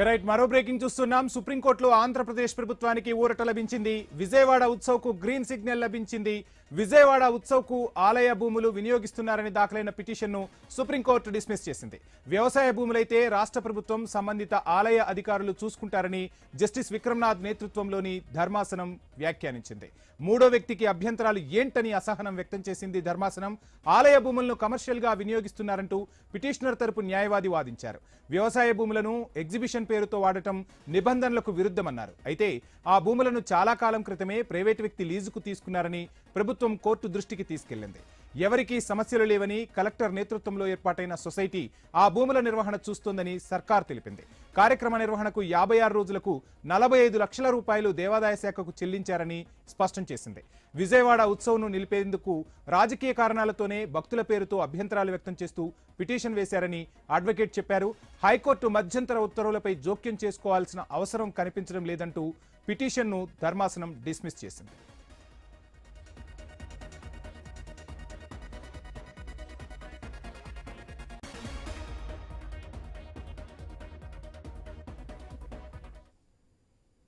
Right మరో breaking చూస్తున్నాం. సుప్రీంకోర్టులో ఆంధ్రప్రదేశ్ ప్రభుత్వానికి ఊరట లభించింది. విజయవాడ ఉత్సవ్కు గ్రీన్ సిగ్నల్ లభించింది. విజయవాడ ఉత్సవ్కు ఆలయ భూములు వినియోగిస్తున్నారని దాఖలైన పిటిషన్ను సుప్రీంకోర్టు డిస్మిస్ చేసింది. వ్యవసాయ భూములైతే రాష్ట్ర ప్రభుత్వం సంబంధిత ఆలయ అధికారులు చూసుకుంటారని జస్టిస్ విక్రమ్నాథ్ నేతృత్వంలోని ధర్మాసనం వ్యాఖ్యానించింది. మూడో వ్యక్తికి అభ్యంతరాలు ఏంటని అసహనం వ్యక్తం చేసింది ధర్మాసనం. ఆలయ భూములను కమర్షియల్ గా వినియోగిస్తున్నారంటూ పిటిషనర్ తరపు న్యాయవాది వాదించారు. వ్యవసాయ భూములను ఎగ్జిబిషన్ పేరుతో వాడటం నిబంధనలకు విరుద్ధమన్నారు. అయితే ఆ భూములను చాలా కాలం క్రితమే ప్రైవేటు వ్యక్తి లీజుకు తీసుకున్నారని ప్రభుత్వం కోర్టు దృష్టికి తీసుకెళ్లింది. ఎవరికీ సమస్యలు లేవని కలెక్టర్ నేతృత్వంలో ఏర్పాటైన సొసైటీ ఆ భూముల నిర్వహణ చూస్తోందని సర్కార్ తెలిపింది. కార్యక్రమ నిర్వహణకు 56 రోజులకు 45 లక్షల రూపాయలు దేవాదాయ శాఖకు చెల్లించారని స్పష్టం చేసింది. విజయవాడ ఉత్సవ్ను నిలిపేందుకు రాజకీయ కారణాలతోనే భక్తుల పేరుతో అభ్యంతరాలు వ్యక్తం చేస్తూ పిటిషన్ వేశారని అడ్వకేట్ చెప్పారు. హైకోర్టు మధ్యంతర ఉత్తర్వులపై జోక్యం చేసుకోవాల్సిన అవసరం కనిపించడం లేదంటూ పిటిషన్ను ధర్మాసనం డిస్మిస్ చేసింది.